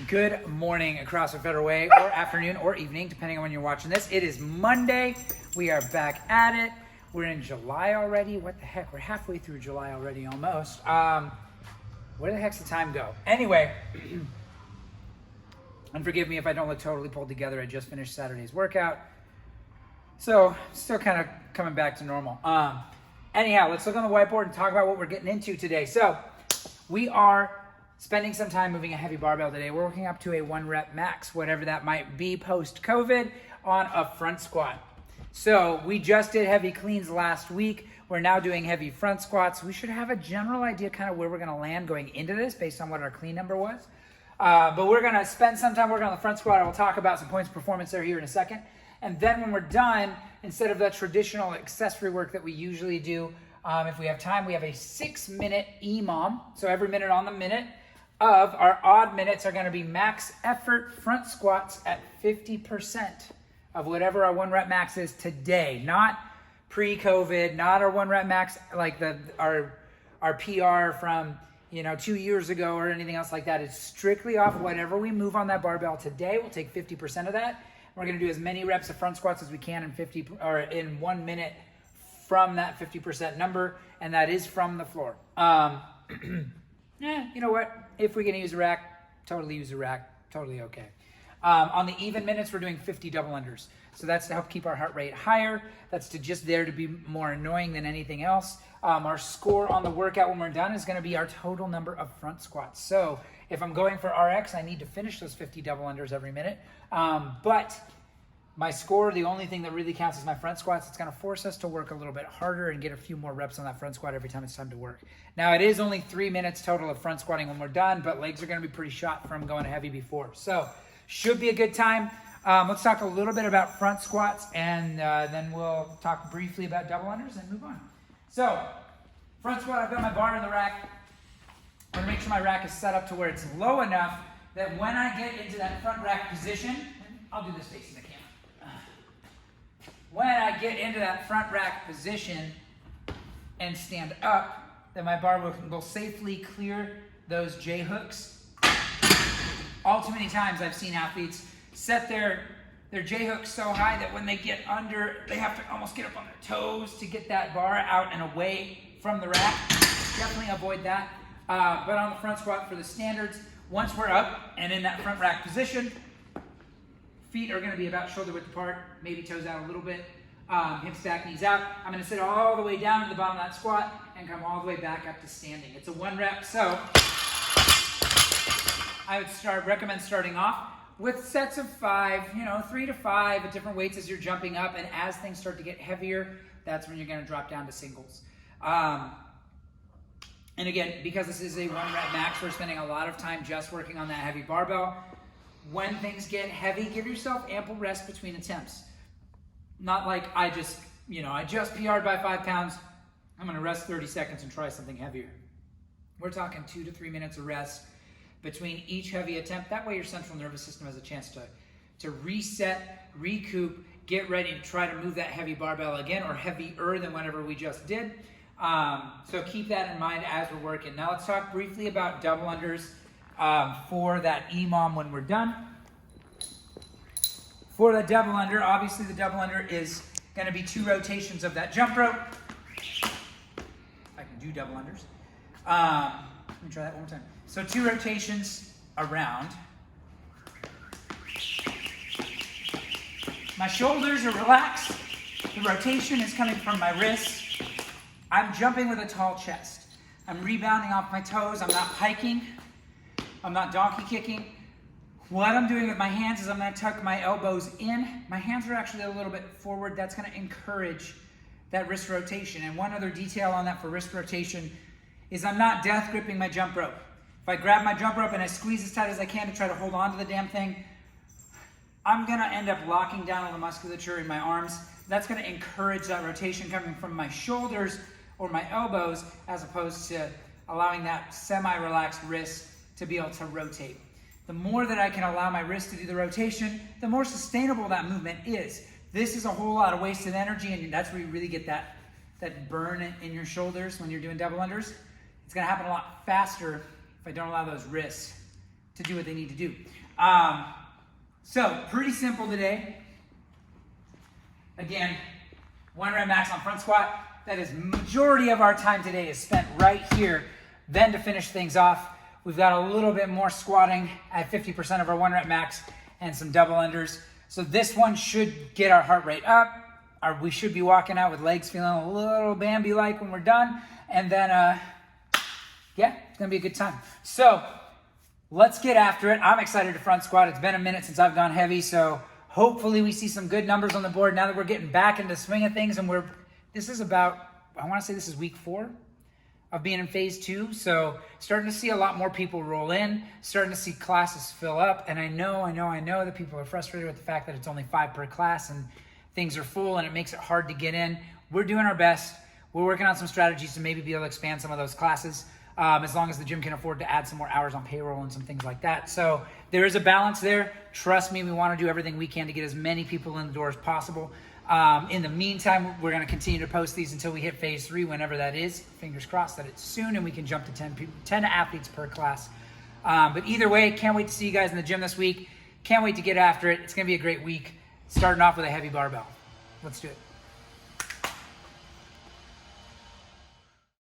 Good morning across the Federal Way, or afternoon or evening, depending on when you're watching this. It is Monday. We are back at it. We're in July already. What the heck? We're halfway through July already almost. Where the heck's the time go? Anyway, and forgive me if I don't look totally pulled together. I just finished Saturday's workout. So still kind of coming back to normal. Anyhow, let's look on the whiteboard and talk about what we're getting into today. So we are spending some time moving a heavy barbell today. We're working up to a 1 rep max, whatever that might be post-COVID, on a front squat. So we just did heavy cleans last week. We're now doing heavy front squats. We should have a general idea kind of where we're gonna land going into this based on what our clean number was. But we're gonna spend some time working on the front squat. I will talk about some points of performance there here in a second. And then when we're done, instead of the traditional accessory work that we usually do, if we have time, we have a 6-minute EMOM. So every minute on the minute of our odd minutes are going to be max effort front squats at 50% of whatever our 1 rep max is today. Not pre-COVID, not our 1 rep max like our PR from 2 years ago or anything else like that. It's strictly off whatever we move on that barbell today. We'll take 50% of that. We're going to do as many reps of front squats as we can in 1 minute from that 50% number, and that is from the floor. You know what? If we're going to use a rack, totally use a rack. Totally okay. On the even minutes, we're doing 50 double unders. So that's to help keep our heart rate higher. That's just there to be more annoying than anything else. Our score on the workout when we're done is going to be our total number of front squats. So if I'm going for RX, I need to finish those 50 double unders every minute. But my score, the only thing that really counts is my front squats. It's going to force us to work a little bit harder and get a few more reps on that front squat every time it's time to work. Now, it is only 3 minutes total of front squatting when we're done, but legs are going to be pretty shot from going heavy before. So should be a good time. Let's talk a little bit about front squats, and then we'll talk briefly about double unders and move on. So front squat, I've got my bar in the rack. I want to make sure my rack is set up to where it's low enough that when I get into that front rack position, I'll do this facing the camera. When I get into that front rack position and stand up, then my bar will safely clear those J hooks. All too many times I've seen athletes set their J hooks so high that when they get under, they have to almost get up on their toes to get that bar out and away from the rack. Definitely avoid that. But on the front squat for the standards, once we're up and in that front rack position, feet are going to be about shoulder width apart, maybe toes out a little bit, hips back, knees out. I'm going to sit all the way down to the bottom of that squat and come all the way back up to standing. It's a 1 rep, so I would recommend starting off with sets of 5, 3 to 5 at different weights as you're jumping up, and as things start to get heavier, that's when you're going to drop down to singles. And again, because this is a 1 rep max, we're spending a lot of time just working on that heavy barbell. When things get heavy, give yourself ample rest between attempts. Not like I just PR'd by 5 pounds. I'm going to rest 30 seconds and try something heavier. We're talking 2 to 3 minutes of rest between each heavy attempt. That way your central nervous system has a chance to reset, recoup, get ready to try to move that heavy barbell again, or heavier than whatever we just did. So keep that in mind as we're working. Now let's talk briefly about double unders for that EMOM when we're done. For the double under, obviously the double under is going to be 2 rotations of that jump rope. I can do double unders. Let me try that one more time. So 2 rotations around. My shoulders are relaxed. The rotation is coming from my wrists. I'm jumping with a tall chest. I'm rebounding off my toes. I'm not hiking. I'm not donkey kicking. What I'm doing with my hands is I'm going to tuck my elbows in. My hands are actually a little bit forward. That's going to encourage that wrist rotation. And one other detail on that for wrist rotation is I'm not death gripping my jump rope. If I grab my jump rope and I squeeze as tight as I can to try to hold on to the damn thing, I'm going to end up locking down all the musculature in my arms. That's going to encourage that rotation coming from my shoulders or my elbows, as opposed to allowing that semi-relaxed wrist to be able to rotate. The more that I can allow my wrist to do the rotation, the more sustainable that movement is. This is a whole lot of wasted energy, and that's where you really get that burn in your shoulders when you're doing double unders. It's going to happen a lot faster if I don't allow those wrists to do what they need to do. So pretty simple today. Again, 1 rep max on front squat. That is majority of our time today is spent right here. Then to finish things off, we've got a little bit more squatting at 50% of our 1 rep max and some double unders. So this one should get our heart rate up. We should be walking out with legs feeling a little Bambi-like when we're done. And then, yeah, it's gonna be a good time. So let's get after it. I'm excited to front squat. It's been a minute since I've gone heavy, so hopefully we see some good numbers on the board now that we're getting back into the swing of things. And this is about, I wanna say this is week 4 of being in phase 2. So starting to see a lot more people roll in, starting to see classes fill up. And I know that people are frustrated with the fact that it's only 5 per class and things are full and it makes it hard to get in. We're doing our best. We're working on some strategies to maybe be able to expand some of those classes as long as the gym can afford to add some more hours on payroll and some things like that. So there is a balance there. Trust me, we want to do everything we can to get as many people in the door as possible. In the meantime, we're going to continue to post these until we hit phase 3, whenever that is. Fingers crossed that it's soon and we can jump to 10 athletes per class. But either way, can't wait to see you guys in the gym this week. Can't wait to get after it. It's going to be a great week. Starting off with a heavy barbell. Let's do it.